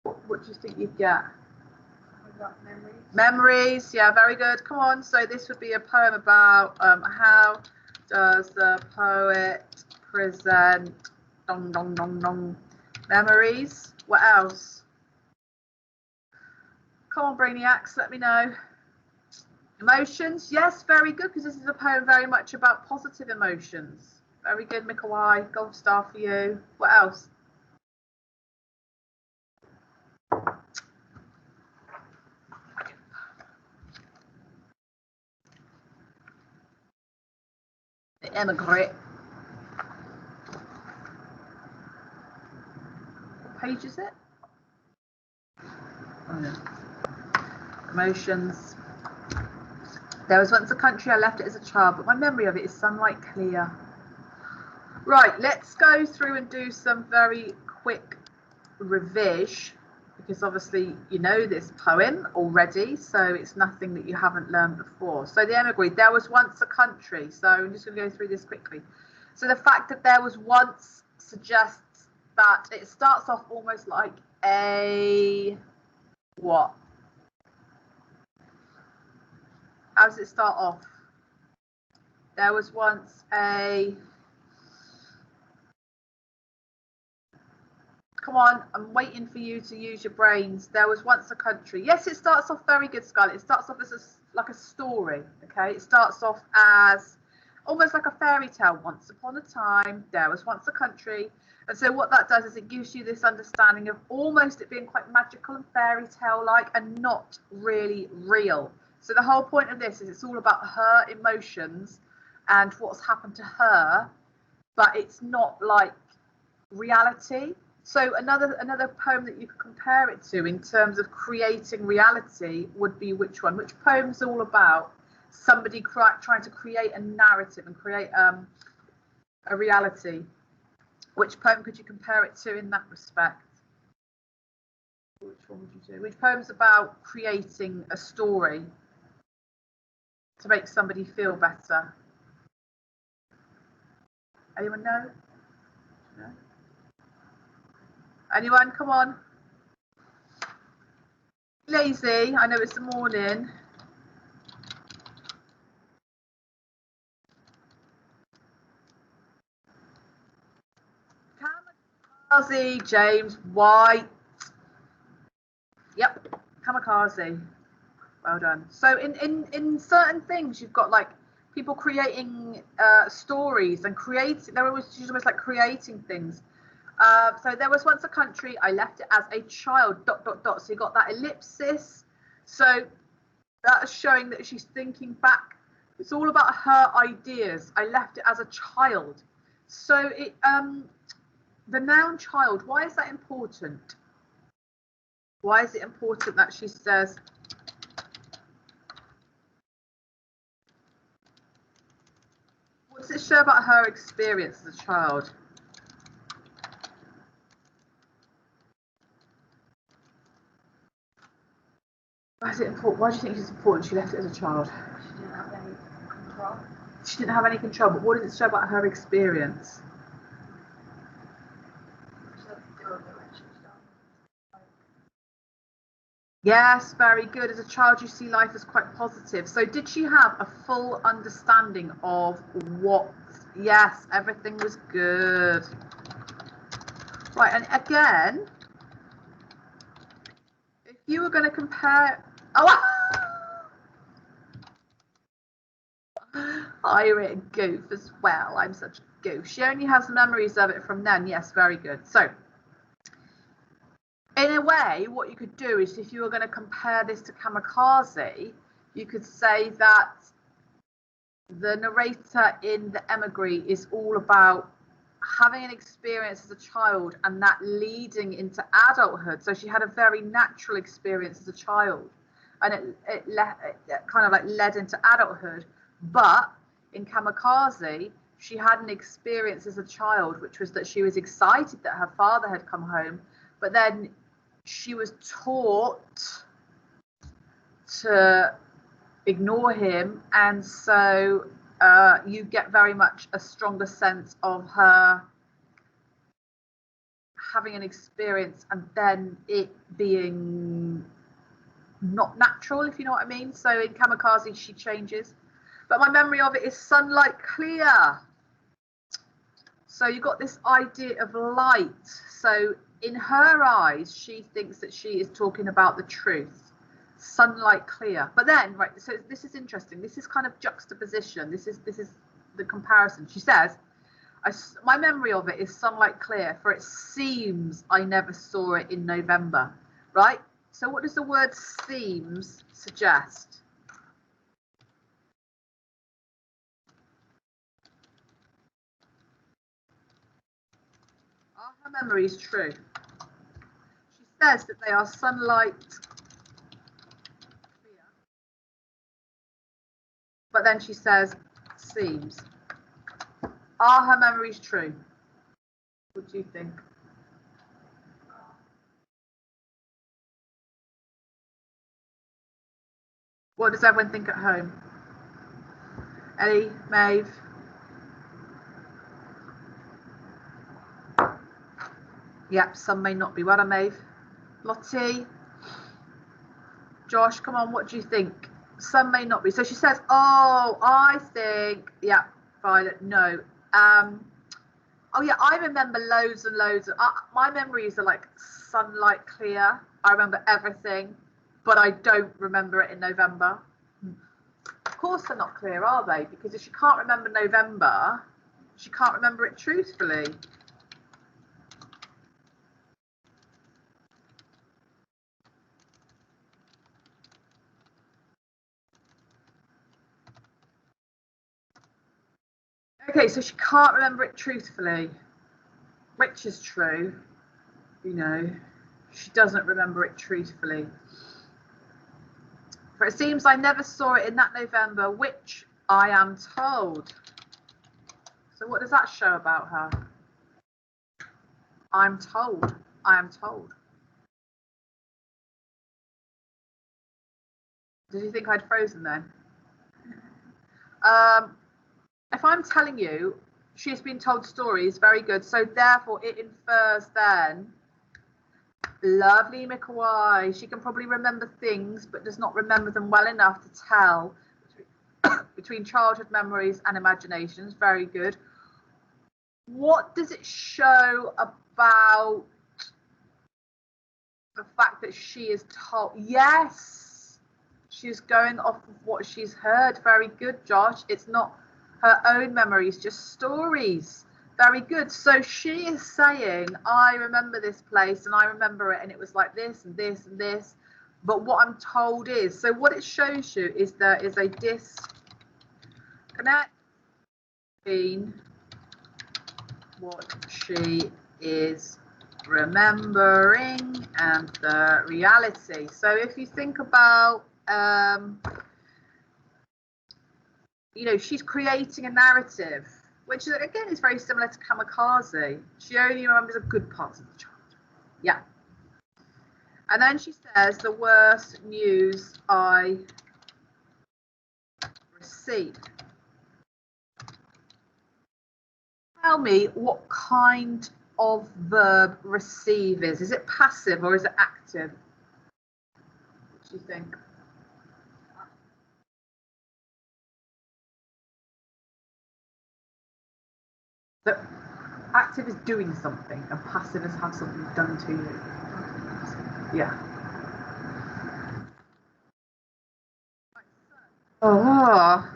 What do you think you'd get? I got memories. Memories, yeah, very good. Come on. So this would be a poem about how does the poet present dong dong dong dong memories? What else? Come on, Brainiacs, let me know. Emotions, yes, very good, because this is a poem very much about positive emotions. Very good, Mikawai, gold star for you. What else? The Emigrate. What page is it? Oh, no. Emotions. There was once a country, I left it as a child, but my memory of it is sunlight clear. Right, let's go through and do some very quick revision, because obviously you know this poem already, so it's nothing that you haven't learned before. So the emigrant, there was once a country. So I'm just going to go through this quickly. So the fact that there was once suggests that it starts off almost like a what? How does it start off? There was once a... Come on, I'm waiting for you to use your brains. There was once a country. Yes, it starts off very good, Scarlett. It starts off as like a story, okay? It starts off as almost like a fairy tale. Once upon a time, there was once a country. And so what that does is it gives you this understanding of almost it being quite magical and fairy tale-like and not really real. So the whole point of this is it's all about her emotions and what's happened to her, but it's not like reality. So another poem that you could compare it to in terms of creating reality would be which one? Which poem's all about somebody trying to create a narrative and create a reality? Which poem could you compare it to in that respect? Which one would you do? Which poem's about creating a story to make somebody feel better? Anyone know? No? Anyone? Come on. Lazy. I know it's the morning. Kamikaze, James White. Yep, kamikaze. Well done. So in certain things, you've got like people creating stories and creating. They're almost like creating things. So there was once a country, I left it as a child, ... So you got that ellipsis. So that's showing that she's thinking back. It's all about her ideas. I left it as a child. So it the noun child, why is that important? Why is it important that she says, what does it show about her experience as a child? Why is it important? Why do you think it's important she left it as a child? She didn't have any control. She didn't have any control, but what does it show about her experience? Yes, very good. As a child, you see life as quite positive. So did she have a full understanding of what? Yes, everything was good. Right, and again, if you were going to compare... Oh! I goof as well. I'm such a goof. She only has memories of it from then. Yes, very good. So in a way, what you could do is if you were going to compare this to Kamikaze, you could say that the narrator in The Emigree is all about having an experience as a child and that leading into adulthood. So she had a very natural experience as a child and it kind of like led into adulthood. But in Kamikaze, she had an experience as a child, which was that she was excited that her father had come home, but then she was taught to ignore him, and so you get very much a stronger sense of her having an experience and then it being not natural, if you know what I mean. So in Kamikaze, she changes. But my memory of it is sunlight clear. So you got this idea of light. So in her eyes, she thinks that she is talking about the truth. Sunlight clear. But then, right, so this is interesting. This is kind of juxtaposition. This is the comparison. She says, my memory of it is sunlight clear, for it seems I never saw it in November. Right? So what does the word seems suggest? Are her memories true? She says that they are sunlight clear. But then she says seems. Are her memories true? What do you think? What does everyone think at home? Ellie, Maeve? Yep, some may not be. Well done, Maeve. Lottie? Josh, come on, what do you think? Some may not be. So she says, oh, I think, yeah, Violet, no. Oh yeah, I remember loads and loads. My memories are like sunlight clear. I remember everything, but I don't remember it in November. Of course they're not clear, are they? Because if she can't remember November, she can't remember it truthfully. Okay, so she can't remember it truthfully, which is true. You know, she doesn't remember it truthfully. For it seems I never saw it in that November, which I am told. So what does that show about her? I'm told. I am told. Did you think I'd frozen then? If I'm telling you she's been told stories, very good. So therefore it infers then, lovely Mikawai, she can probably remember things but does not remember them well enough to tell between childhood memories and imaginations. Very good. What does it show about the fact that she is told? Yes, she's going off of what she's heard. Very good, Josh. It's not her own memories, just stories. Very good. So she is saying, I remember this place and I remember it and it was like this and this and this. But what I'm told is, so what it shows you is there is a disconnect between what she is remembering and the reality. So if you think about, you know, she's creating a narrative, which again is very similar to Kamikaze. She only remembers a good part of the child. Yeah. And then she says, the worst news I received. Tell me what kind of verb receive is. Is it passive or is it active? What do you think? So active is doing something and passive is have something done to you. Yeah. Oh.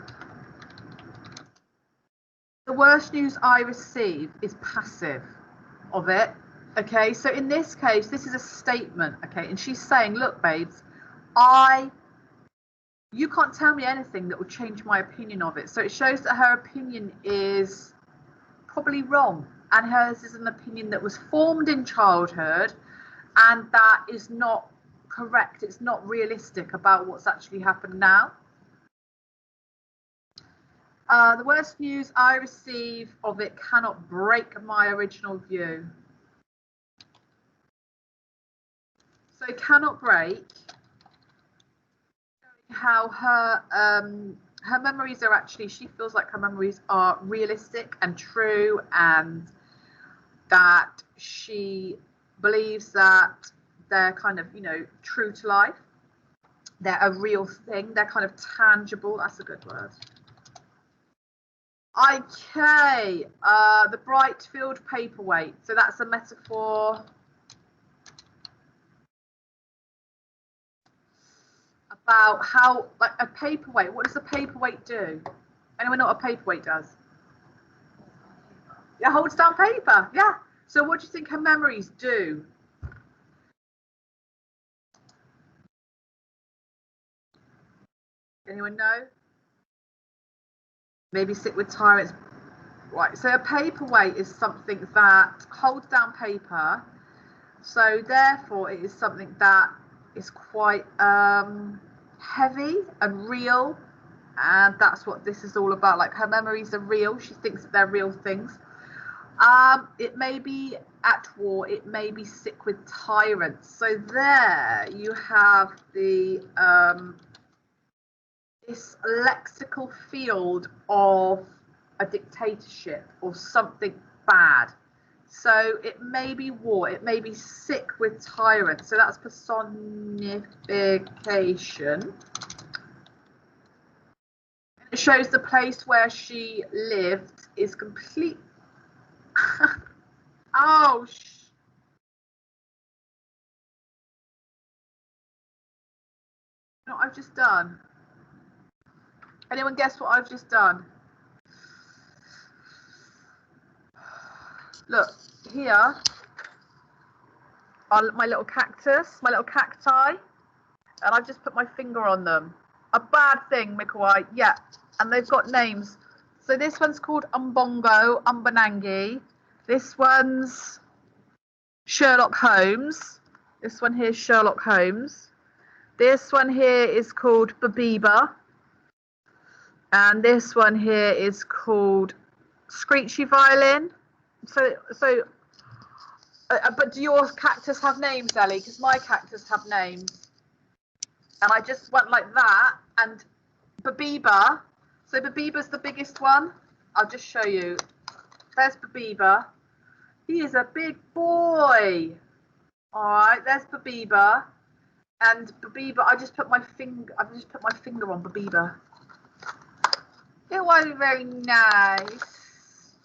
The worst news I receive is passive of it. Okay, so in this case, this is a statement. Okay, and she's saying, look, babes, you can't tell me anything that will change my opinion of it. So it shows that her opinion is probably wrong, and hers is an opinion that was formed in childhood and that is not correct. It's not realistic about what's actually happened now. The worst news I receive of it cannot break my original view. So it cannot break how her memories are actually, she feels like her memories are realistic and true, and that she believes that they're kind of, you know, true to life. They're a real thing. They're kind of tangible. That's a good word. Okay, the bright field paperweight. So that's a metaphor about how, like, a paperweight. What does a paperweight do? Anyone know what a paperweight does? It holds down paper. Yeah. So what do you think her memories do? Anyone know? Maybe sit with tyrants. Right. So a paperweight is something that holds down paper. So therefore, it is something that is quite heavy and real, and that's what this is all about. Like, her memories are real. She thinks that they're real things. It may be at war. It may be sick with tyrants. So there you have the this lexical field of a dictatorship or something bad. So it may be war, it may be sick with tyrants. So that's personification. It shows the place where she lived is complete. Oh, you know what I've just done? Anyone guess what I've just done? Look, here are my little cactus, my little cacti, and I've just put my finger on them. A bad thing, Mikawai, yeah, and they've got names. So this one's called Umbongo, Umbanangi. This one's Sherlock Holmes. This one here is Sherlock Holmes. This one here is called Babiba. And this one here is called Screechy Violin. But do your cactus have names, Ellie? Because my cactus have names. And I just went like that. And Babiba. So Babiba's the biggest one. I'll just show you. There's Babiba. He is a big boy. All right, there's Babiba. And Babiba, I've just put my finger on Babiba. It was very nice.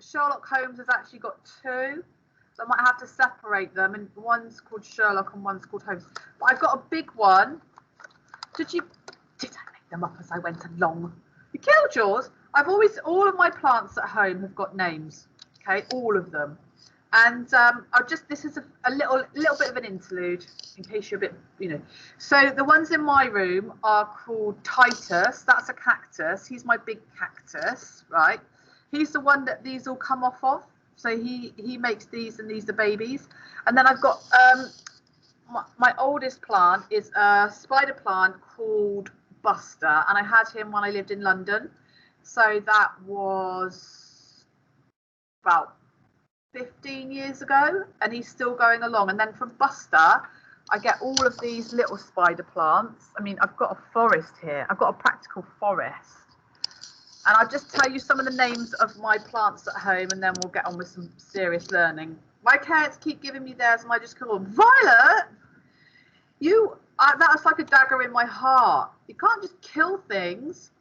Sherlock Holmes has actually got two, so I might have to separate them. And one's called Sherlock and one's called Holmes. But I've got a big one. Did I make them up as I went along? You killed yours. All of my plants at home have got names. Okay, all of them. And this is a little bit of an interlude in case you're a bit, you know. So the ones in my room are called Titus. That's a cactus. He's my big cactus, right? He's the one that these all come off of. So he makes these, and these are babies. And then I've got my oldest plant is a spider plant called Buster, and I had him when I lived in London. So that was about 15 years ago, and he's still going along. And then from Buster, I get all of these little spider plants. I mean, I've got a forest here. I've got a practical forest. And I'll just tell you some of the names of my plants at home, and then we'll get on with some serious learning. My cats keep giving me theirs, and I just call them Violet. That was like a dagger in my heart. You can't just kill things.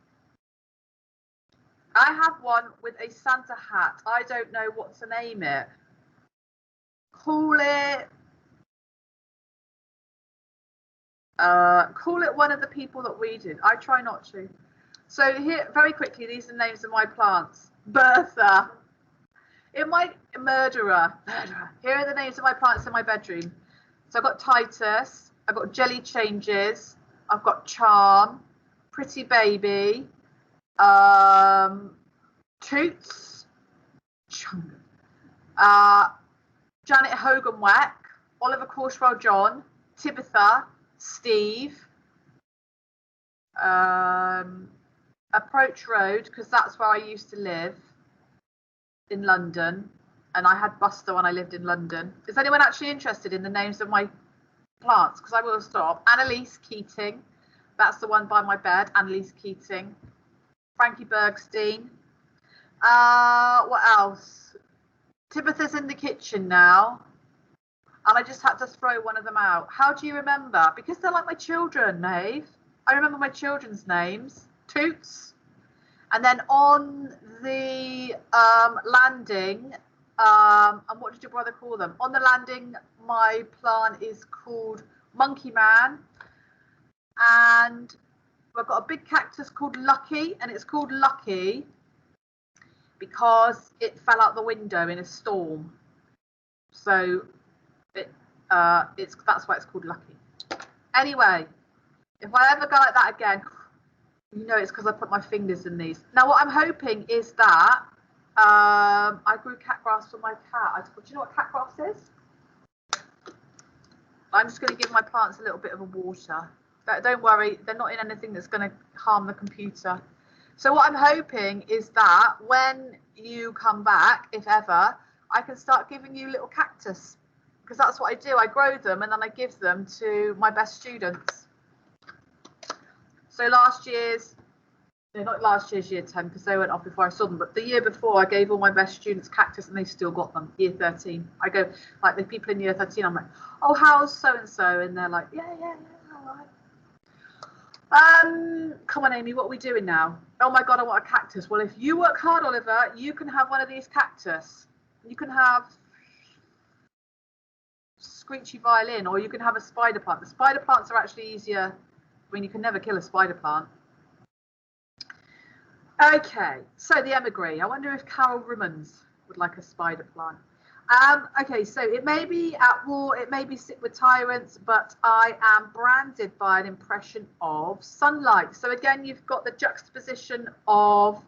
I have one with a Santa hat. I don't know what to name it. Call it one of the people that we did. I try not to. So here, very quickly, these are the names of my plants. Bertha. Murderer. Here are the names of my plants in my bedroom. So I've got Titus. I've got Jelly Changes. I've got Charm. Pretty Baby. Toots, Janet Hoganwack, Oliver Corswell John, Tibitha, Steve, Approach Road, because that's where I used to live in London, and I had Buster when I lived in London. Is anyone actually interested in the names of my plants? Because I will stop. Annalise Keating, that's the one by my bed, Annalise Keating. Frankie Bergstein. What else? Tibitha's in the kitchen now. and I just had to throw one of them out. How do you remember? Because they're like my children, Maeve. I remember my children's names. Toots. And then on the landing, and what did your brother call them? On the landing, my plant is called Monkey Man. And I've got a big cactus called Lucky, and it's called Lucky because it fell out the window in a storm. So that's why it's called Lucky. Anyway, if I ever go like that again, you know it's because I put my fingers in these. Now what I'm hoping is that I grew cat grass for my cat. Do you know what cat grass is? I'm just going to give my plants a little bit of a water. Don't worry, they're not in anything that's going to harm the computer. So what I'm hoping is that when you come back, if ever, I can start giving you little cactus, because that's what I do. I grow them and then I give them to my best students. So not last year's year 10, because they went off before I saw them, but the year before I gave all my best students cactus and they still got them. Year 13. I go, like the people in year 13, I'm like, oh, how's so-and-so? And they're like, yeah, all right. Come on, Amy, what are we doing now? Oh my God, I want a cactus. Well, if you work hard, Oliver, you can have one of these cactus. You can have screechy violin, or you can have a spider plant. The spider plants are actually easier. I mean, you can never kill a spider plant. Okay, so the emigree. I wonder if Carol Rimmons would like a spider plant. Okay, so it may be at war, it may be sit with tyrants, but I am branded by an impression of sunlight. So again, you've got the juxtaposition of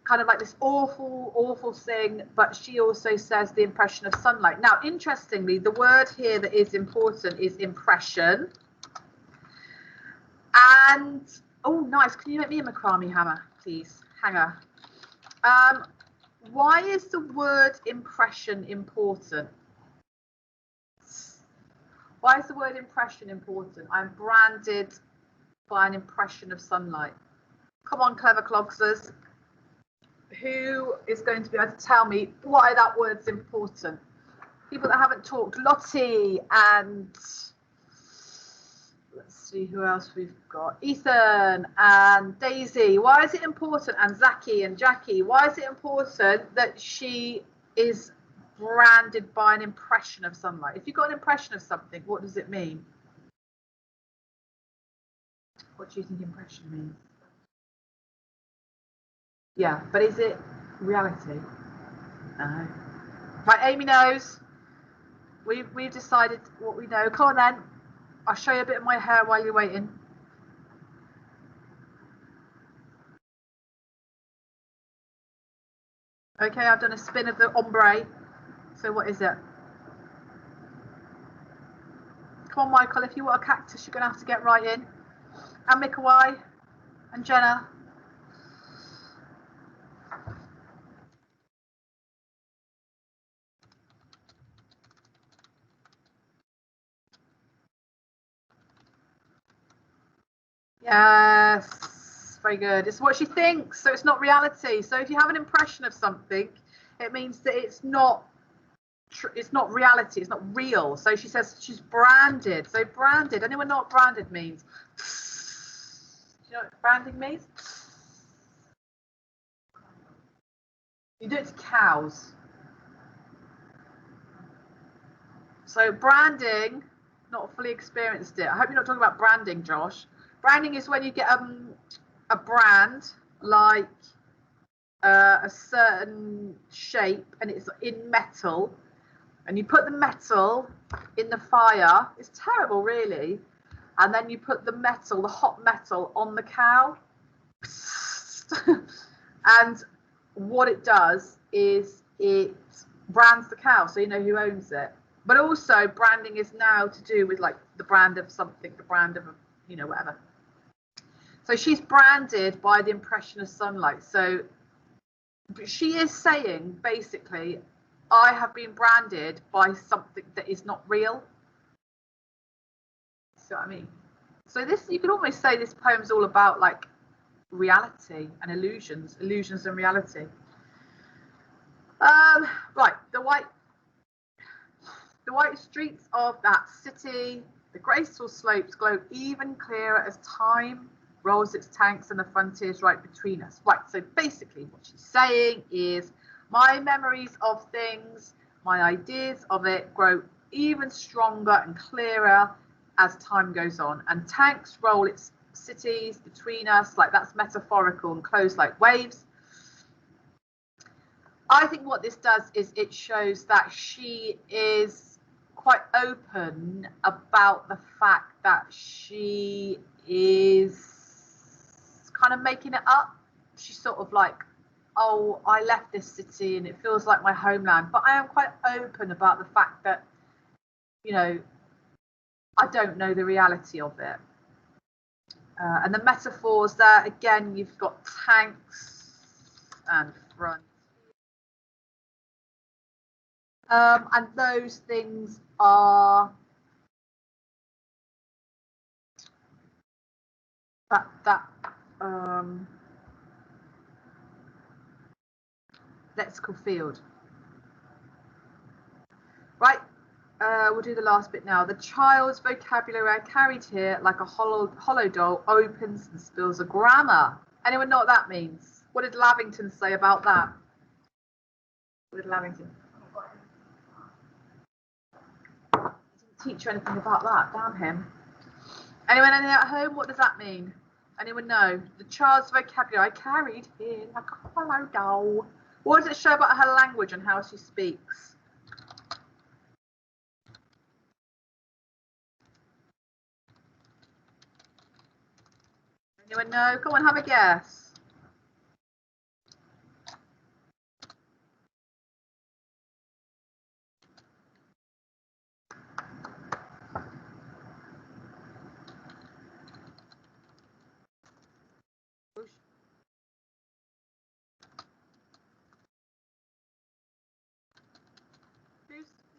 kind of like this awful thing, but she also says the impression of sunlight. Now, interestingly, the word here that is important is impression. And, oh, nice. Can you make me a macrame hammer, please? Hanger. Why is the word impression important? Why is the word impression important? I'm branded by an impression of sunlight. Come on, clever clogsers. Who is going to be able to tell me why that word's important? People that haven't talked. Lottie and let's see who else we've got. Ethan and Daisy. Why is it important? And Zaki and Jackie. Why is it important that she is branded by an impression of sunlight? If you've got an impression of something, what does it mean? What do you think impression means? Yeah, but is it reality? No. Right, Amy knows. We've decided what we know. Come on then. I'll show you a bit of my hair while you're waiting. Okay, I've done a spin of the ombre. So what is it? Come on, Michael, if you want a cactus, you're going to have to get right in. And Mikawai and Jenna. Yes, very good. It's what she thinks, so it's not reality. So if you have an impression of something, it means that it's not reality, it's not real. So she says she's branded. So branded, anyone know what branded means? Do you know what branding means? You do it to cows. So branding, not fully experienced it. I hope you're not talking about branding, Josh. Branding is when you get a brand like a certain shape and it's in metal, and you put the metal in the fire. It's terrible, really. And then you put the metal, the hot metal, on the cow. And what it does is it brands the cow, so you know who owns it. But also branding is now to do with like the brand of something, the brand of, you know, whatever. So she's branded by the impression of sunlight. So she is saying, basically, I have been branded by something that is not real. See what I mean? So this, you could almost say this poem's all about like reality and illusions and reality. Right, the The white streets of that city, the graceful slopes glow even clearer as time rolls its tanks and the frontiers right between us. Right, so basically what she's saying is my memories of things, my ideas of it grow even stronger and clearer as time goes on. And tanks roll its cities between us, like that's metaphorical, and close like waves. I think what this does is it shows that she is quite open about the fact that she is kind of making it up. She's sort of like, oh, I left this city and it feels like my homeland, but I am quite open about the fact that, you know, I don't know the reality of it. And the metaphors there, again, you've got tanks and front. And those things are that lexical field. Right, we'll do the last bit now. The child's vocabulary I carried here, like a hollow doll, opens and spills a grammar. Anyone know what that means? What did Lavington say about that? What did Lavington? Teach you anything about that, damn him. Anyone at home, what does that mean? Anyone know? The child's vocabulary I carried here like a hollow doll. What does it show about her language and how she speaks? Anyone know? Come on, have a guess.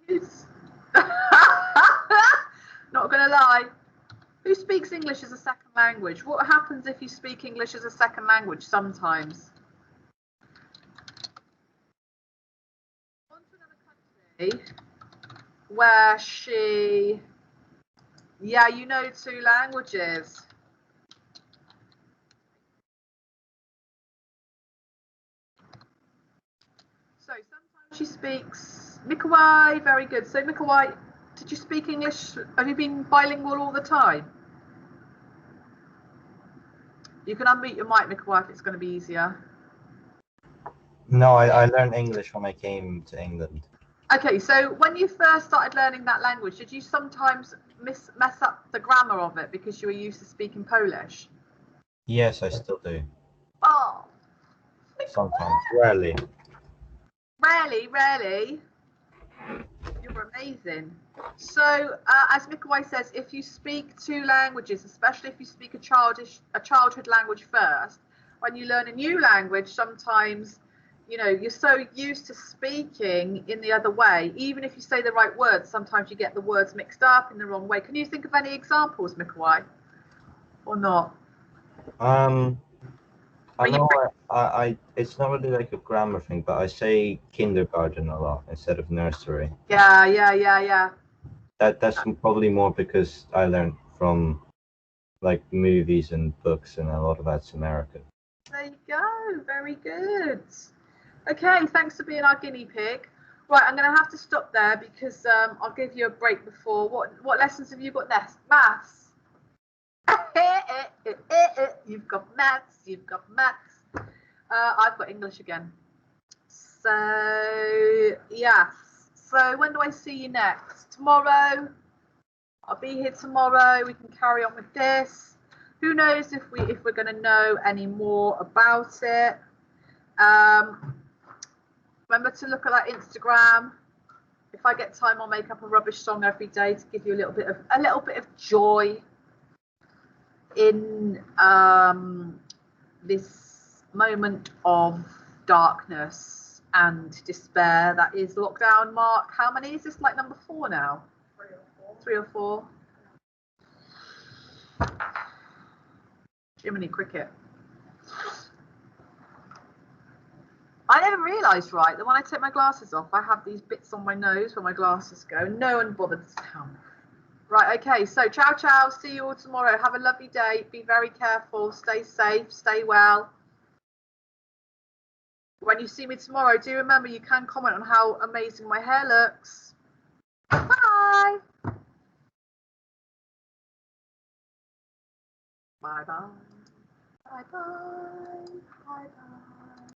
Who's not gonna lie, who speaks English as a second language? What happens if you speak English as a second language sometimes? On to another country where she, yeah, you know, 2 languages. So sometimes she speaks Mikawai, very good. So Mikawai, did you speak English? Have you been bilingual all the time? You can unmute your mic, Mikawai, if it's going to be easier. No, I learned English when I came to England. Okay, so when you first started learning that language, did you sometimes mess up the grammar of it because you were used to speaking Polish? Yes, I still do. Oh. Sometimes, rarely. Rarely. You're amazing. So, as Mikawai says, if you speak 2 languages, especially if you speak a childhood language first, when you learn a new language, sometimes, you know, you're so used to speaking in the other way. Even if you say the right words, sometimes you get the words mixed up in the wrong way. Can you think of any examples, Mikawai, or not? I know I it's not really like a grammar thing, but I say kindergarten a lot instead of nursery. Yeah. That's probably more because I learned from like movies and books, and a lot of that's American. There you go. Very good. Okay, thanks for being our guinea pig. Right, I'm going to have to stop there because I'll give you a break before. What lessons have you got next? Maths. You've got maths. I've got English again. So, yes. So when do I see you next? Tomorrow? I'll be here tomorrow. We can carry on with this. Who knows if we're going to know any more about it. Remember to look at that Instagram. If I get time, I'll make up a rubbish song every day to give you a little bit of joy in this moment of darkness and despair that is lockdown. Mark, how many is this? Like number 4 now? 3 or 4. Jiminy cricket. I never realised, right, that when I take my glasses off, I have these bits on my nose where my glasses go. No one bothered to tell me. Right, okay, so ciao, ciao. See you all tomorrow. Have a lovely day. Be very careful. Stay safe. Stay well. When you see me tomorrow, do remember you can comment on how amazing my hair looks. Bye. Bye-bye. Bye-bye. Bye-bye.